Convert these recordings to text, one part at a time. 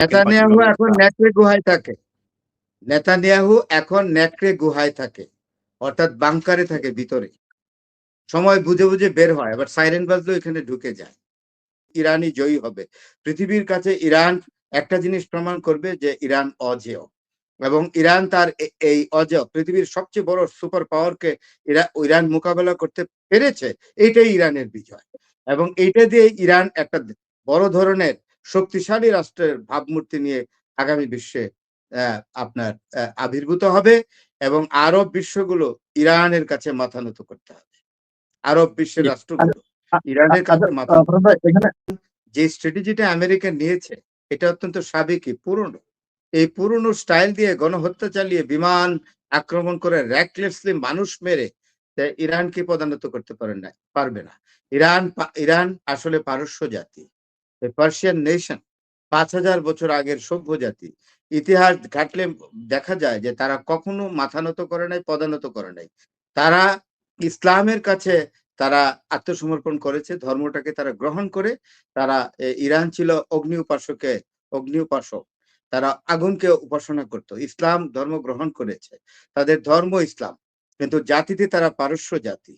Netanyahu particular এখন নেকড়ে গুহায় থাকে। নেতানিয়াহু এখন নেকড়ে গুহায় থাকে। অর্থাৎ বাংকারে থাকে ভিতরে। সময় বুঝে, বুঝে বের হয়। আবার সাইরেন বাজলেও এখানে ঢুকে যায়। ইরানই জয়ী হবে। পৃথিবীর কাছে ইরান একটা জিনিস প্রমাণ করবে যে ইরান অজেয়। এবং ইরান তার এই অজেয় পৃথিবীর সবচেয়ে বড় সুপার পাওয়ারকে ইরান মোকাবেলা করতে পেরেছে। এইটাই ইরানের বিজয়। এবং এইটা দিয়ে ইরান একটা বড় ধরনের শক্তিশালী রাষ্ট্রের ভাবমূর্তি নিয়ে আগামী বিশ্বে আপনার আবির্ভূত হবে এবং আরব বিশ্বগুলো ইরানের কাছে মাথা নত করতে হবে। আরব বিশ্বের রাষ্ট্রগুলো ইরানের কাছে মাথা এখানে যে স্ট্র্যাটেজিটা আমেরিকা নিয়েছে এটা অত্যন্ত সাবেকি পুরনো। এই পুরনো স্টাইল দিয়ে গণহত্যা চালিয়ে বিমান আক্রমণ করে র্যাকলেসলি মানুষ মেরে ইরানকে পদানত করতে পারবে না। ইরান আসলে পারস্য জাতি, পার্সিয়ান নেশন, ৫,০০০ বছর আগের সভ্য জাতি। ইতিহাস ঘাটলে দেখা যায় যে তারা কখনো মাথা নত করে নাই, পদানত করে নাই। তারা ইসলামের কাছে তারা আত্মসমর্পণ করেছে, ধর্মটাকে তারা গ্রহণ করে তারা ইরান ছিল অগ্নি উপাসক। তারা আগুনকে উপাসনা করত। ইসলাম ধর্ম গ্রহণ করেছে। তাদের ধর্ম ইসলাম। কিন্তু জাতিতে তারা পারস্য জাতি।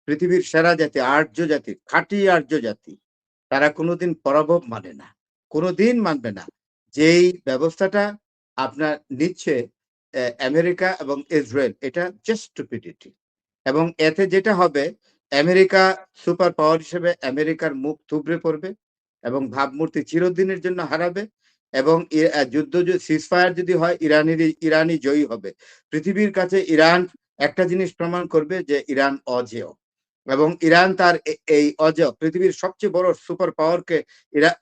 পৃথিবীর সেরা জাতি, আর্য জাতি, খাঁটি আর্য জাতি। তারা কোনোদিন পরাভব মানে না। কোনোদিন মানবে না। যেই ব্যবস্থাটা আপনার নিচ্ছে আমেরিকা এবং ইসরায়েল, এটা জাস্ট স্টুপিডিটি। এবং এতে যেটা হবে আমেরিকা সুপার পাওয়ার হিসেবে আমেরিকার মুখ থুবড়ে পড়বে এবং ভাবমূর্তি চিরদিনের জন্য হারাবে এবং যুদ্ধ সিজফায়ার যদি হয় ইরানই জয়ী হবে। পৃথিবীর কাছে ইরান একটা জিনিস প্রমাণ করবে যে ইরান অজেয়। এবং ইরান তার এই অজেয় পৃথিবীর সবচেয়ে বড় সুপার পাওয়ারকে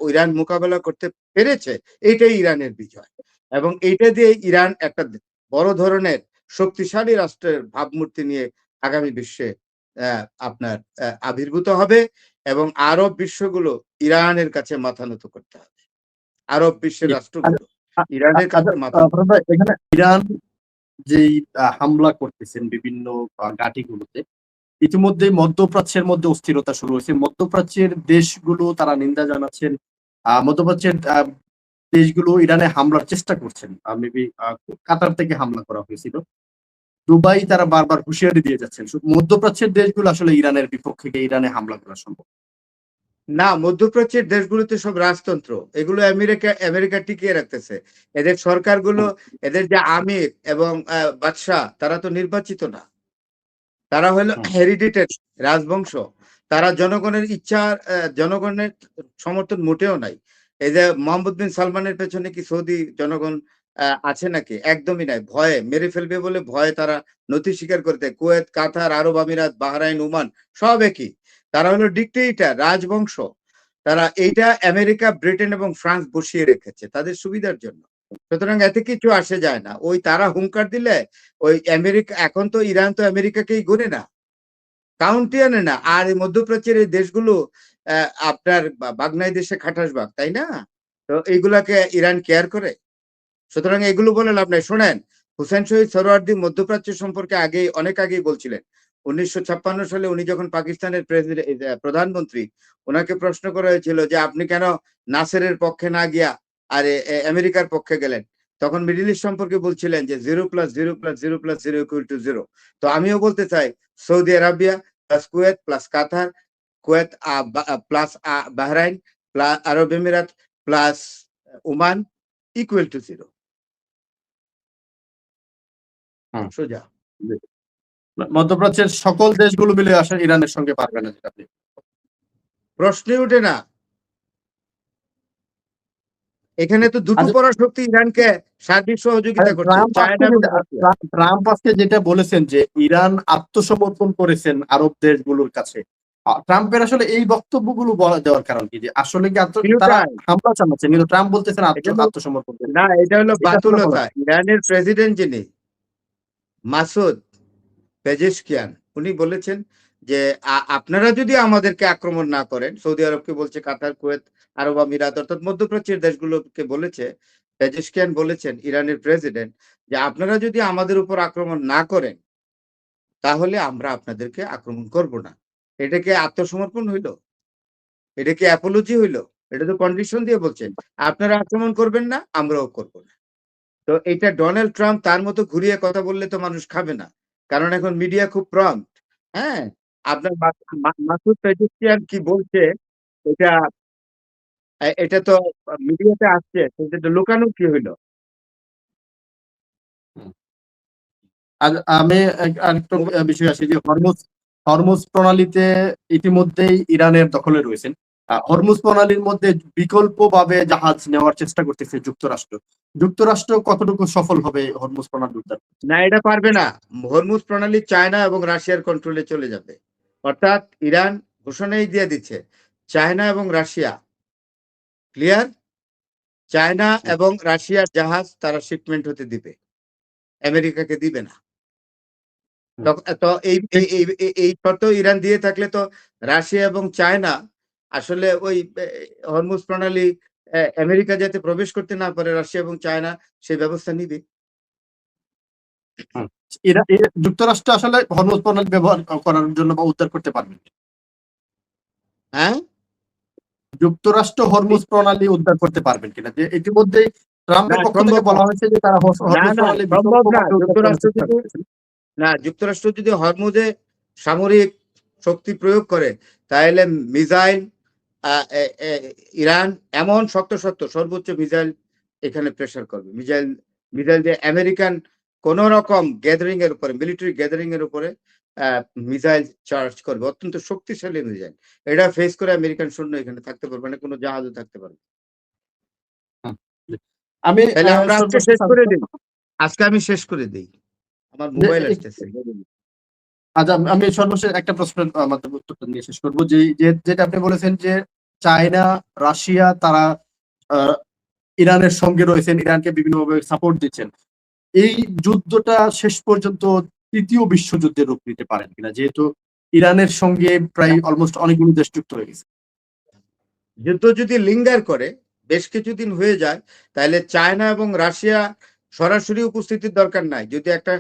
ইরান মোকাবেলা করতে পেরেছে। এইটাই ইরানের বিজয়। এবং এইটা দিয়ে ইরান একটা বড় ধরনের শক্তিশালী রাষ্ট্রের ভাবমূর্তি নিয়ে আগামী বিশ্বে আপনার আবির্ভূত হবে এবং আরব বিশ্বগুলো ইরানের কাছে মাথা নত করতে হবে। আরব বিশ্বের রাষ্ট্রগুলো ইরানের কাছে মাথা এখানে ইরান যেই হামলা করতেছেন বিভিন্ন ঘাঁটিগুলোতে, ইতিমধ্যেই মধ্যপ্রাচ্যের মধ্যে অস্থিরতা শুরু হয়েছে। মধ্যপ্রাচ্যের দেশগুলো তারা নিন্দা জানাচ্ছেন। মধ্যপ্রাচ্যের দেশগুলো ইরানে হামলার চেষ্টা করছেন। মেবি কাতার থেকে হামলা করা হয়েছিল। দুবাই তারা বারবার হুঁশিয়ারি দিয়ে যাচ্ছেন। মধ্যপ্রাচ্যের দেশগুলো আসলে ইরানের বিপক্ষে গিয়ে ইরানে হামলা করা সম্ভব না। মধ্যপ্রাচ্যের দেশগুলোতে সব রাজতন্ত্র। এগুলো আমেরিকা টিকিয়ে রাখতেছে। এদের সরকারগুলো, এদের যে আমির এবং বাদশাহ তারা তো নির্বাচিত না। তারা হলো হেরিডিটেড রাজবংশ। তারা জনগণের ইচ্ছা, জনগণের সমর্থন মোটেও নাই। এই যে মোহাম্মদ বিন সালমানের পেছনে কি সৌদি জনগণ আছে নাকি? একদমই নাই। ভয়ে মেরে ফেলবে বলে ভয়ে তারা নথি স্বীকার করতে কুয়েত, কাতার, আরব আমিরাত, বাহরাইন, ওমান সব একই। তারা হলো ডিক্টেটর রাজবংশ। তারা এইটা আমেরিকা, ব্রিটেন এবং ফ্রান্স বসিয়ে রেখেছে তাদের সুবিধার জন্য। সুতরাং এতে কিছু আসে যায় না। ওই তারা হুঙ্কার দিলে ওই আমেরিকা, এখন তো ইরান তো আমেরিকাকেই গনে না, কাউন্টি আনে না। আর এই মধ্যপ্রাচ্যের এই দেশগুলো আপনার বাগনাই দেশে খাটাস বাগ, তাই না? তো এইগুলাকে ইরান কেয়ার করে? সুতরাং এগুলো বলে লাভ নাই। শোনেন, হুসেন শহীদ সোহরাওয়ার্দী মধ্যপ্রাচ্য সম্পর্কে অনেক আগেই বলছিলেন। 1956 সালে উনি যখন পাকিস্তানের প্রধানমন্ত্রী, ওনাকে প্রশ্ন করা হয়েছিল যে আপনি কেন নাসেরের পক্ষে না গিয়া আর আমেরিকার পক্ষে গেলেন? তখন মিডল ইস্ট সম্পর্কে বলছিলেন যে 0+0+0+0=0। তো আমিও বলতে চাই Saudi Arabia plus Kuwait plus Qatar, Kuwait plus Bahrain plus Arab Emirates plus Oman =0। সোজা। মধ্যপ্রাচ্যের সকল দেশগুলো মিলে আসলে ইরানের সঙ্গে পারবে না, যেটা আপনি প্রশ্নই ওঠে না। এখানে তো দুটো পরাশক্তি ইরানকে সার্বিক সহযোগিতা করছে, চায়না এবং রাশিয়া। ট্রাম্প আজকে যেটা বলেছেন যে ইরান আত্মসমর্পণ করেছেন আরব দেশগুলোর কাছে, ট্রাম্পের আসলে এই বক্তব্যগুলো দেওয়ার কারণ কি? যে আসলে কি তারা হামলা চালাচ্ছেন, কিন্তু ট্রাম্প বলতেছেন আত্মসমর্পণ। না, এটা হলো বাতুলতা। ইরানের প্রেসিডেন্ট যিনি মাসুদ পেজেশকিয়ান, উনি বলেছেন যে আপনারা যদি আমাদেরকে আক্রমণ না করেন, সৌদি আরবকে বলছে, কাতার, কুয়েত, আরব আমিরাত অর্থাৎ মধ্যপ্রাচ্যের দেশগুলোকে বলেছে, পেজেশকিয়ান বলেছেন ইরানের প্রেসিডেন্ট যে আপনারা যদি আমাদের উপর আক্রমণ না করেন তাহলে আমরা আপনাদেরকে আক্রমণ করব না। এটা কি আত্মসমর্পণ হইল? এটা কি অ্যাপোলজি হইল? এটা তো কন্ডিশন দিয়ে বলছেন আপনারা আক্রমণ করবেন না, আমরাও করব না। তো এটা ডোনাল্ড ট্রাম্প তার মতো ঘুরিয়ে কথা বললে তো মানুষ খাবে না, কারণ এখন মিডিয়া খুব প্রম্পট। হ্যাঁ, আপনার মাসুদ পেজিস্টিয়ান কি বলছে এটা, এটা তো মিডিয়াতে আসছে, তো এটা লুকানো কি হইলো? হুম। আর আমি আরেকটা মোবাইল বিষয় আসি যে হরমুজ হরমুজ প্রণালীতে ইতিমধ্যেই ইরানের দখলে রয়েছেন। হরমুজ প্রণালীর মধ্যে বিকল্পভাবে জাহাজ নেওয়ার চেষ্টা করতেছে যুক্তরাষ্ট্র। যুক্তরাষ্ট্র কতটুকু সফল হবে হরমুজ প্রণালী উদ্ধার করতে? না, এটা পারবে না। হরমুজ প্রণালী চায়না এবং রাশিয়ার কন্ট্রোলে চলে যাবে। অর্থাৎ ইরান ঘোষণাই দিয়ে দিচ্ছে চায়না এবং রাশিয়া, ক্লিয়ার, চায়না হুম, এবং রাশিয়ার জাহাজ তারা শিপমেন্ট হতে দিবে, আমেরিকাকে দিবে না। হুম। তো এই ঠিক। এই এই এই এই শর্ত ইরান দিয়ে থাকলে তো রাশিয়া এবং চায়না আসলে ওই হরমুজ প্রণালী আমেরিকা যাতে প্রবেশ করতে না পারে, রাশিয়া এবং চায়না সেই ব্যবস্থা নিবে। হুম। যুক্তরাষ্ট্র আসলে হরমুজ প্রণালী ব্যবহার করার জন্য বা উদ্ধার করতে পারবেন কি? হ্যাঁ, যুক্তরাষ্ট্র হরমুজ প্রণালী উদ্ধার করতে পারবেন কিনা? যে ইতিমধ্যেই না ট্রাম্পের পক্ষ থেকে সম্ভব না। বলা হয়েছে যে তারা না হরমুজ না প্রণালী সম্ভব না। বিকল্পভাবে উদ্ধার করার চেষ্টা করতেছেন। যুক্তরাষ্ট্র যদি হরমুজে সামরিক শক্তি প্রয়োগ করে, তাহলে মিসাইল ইরান এমন শক্ত শক্ত সর্বোচ্চ মিসাইল এখানে প্রেসার করবে। মিসাইল মিসাইল দিয়ে আমেরিকান কোন রকম গ্যাদারিং এর উপরে, মিলিটারি গ্যাদারিং এর উপরে মিসাইল চার্জ করবে, অত্যন্ত শক্তিশালী মিসাইল। এটা ফেস করে আমেরিকান সৈন্য এখানে থাকতে পারবে না, কোনো জাহাজও থাকতে পারবে না। হুম, জি। আমি তাহলে আমরা আজকে সর্বশেষ শেষ করে দিই। আজকে আমি শেষ করে দিই, আমার যে মোবাইল আসতেছে। আচ্ছা, আমি সর্বশেষ একটা প্রশ্নের মাধ্যমে উত্তরটা দিয়ে শেষ করব। যেটা আপনি বলেছেন যে চায়না, রাশিয়া তারা আহ, ইরানের সঙ্গে রয়েছেন, ইরানকে বিভিন্নভাবে সাপোর্ট দিচ্ছেন। এই যুদ্ধটা শেষ পর্যন্ত তৃতীয় বিশ্বযুদ্ধের রূপ নিতে পারেন কিনা, যেহেতু ইরানের সঙ্গে প্রায় অলমোস্ট অনেকগুলো দেশ যুক্ত হয়ে গেছে। যুদ্ধ যদি লিঙ্গার করে বেশ কিছুদিন হয়ে যায়, তাহলে চায়না এবং রাশিয়া সরাসরি উপস্থিতির দরকার নাই। যদি একটা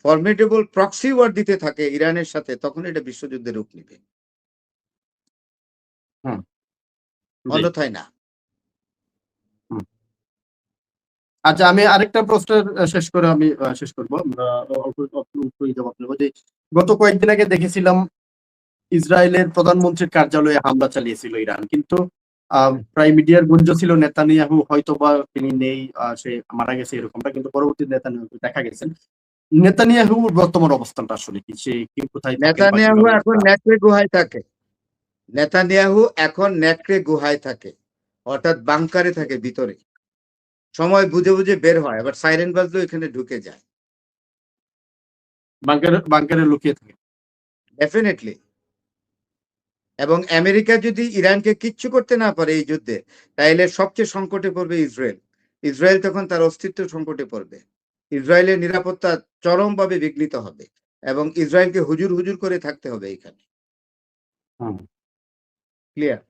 ফর্মিডেবল প্রক্সি ওয়ার দিতে থাকে ইরানের সাথে, তখন এটা বিশ্বযুদ্ধের রূপ নিবে, হুম, জি। অন্যথায় না। হুম। আচ্ছা, আমি আরেকটা প্রশ্নের শেষ করে আমি শেষ করবো। আমরা অল্প উত্তরই জবাব নেবো যে গত কয়েকদিন আগে দেখেছিলাম ইসরায়েলের প্রধানমন্ত্রীর কার্যালয়ে হামলা চালিয়েছিল ইরান, কিন্তু প্রায় মিডিয়ার গুঞ্জন ছিল নেতানিয়াহু হয়তোবা তিনি নেই, সে মারা গেছে এরকমটা, কিন্তু পরবর্তী নেতানিয়াহু দেখা গেছেন। নেতানিয়াহুর বর্তমান অবস্থানটা আসলে কি, সে কি কোথায় থাকেন বা নেতানিয়াহু কিভাবে এখন নেকড়ে গুহায় থাকে। নেতানিয়াহু এখন নেকড়ে গুহায় থাকে, অর্থাৎ বাংকারে থাকে ভিতরে। সময় বুঝে বুঝে বের হয়, আবার সাইরেন বাজলেও এখানে ঢুকে যায়। বাংকারে লুকিয়ে থাকে? ডেফিনেটলি। এবং আমেরিকা যদি ইরানকে কিচ্ছু করতে না পারে এই যুদ্ধে, তাইলে সবচেয়ে সংকটে পড়বে ইসরায়েল। ইসরায়েল তখন তার অস্তিত্ব সংকটে পড়বে। ইসরায়েলের নিরাপত্তা চরমভাবে বিঘ্নিত হবে এবং ইসরায়েলকে হুজুর হুজুর করে থাকতে হবে এখানে। হুম। ক্লিয়ার?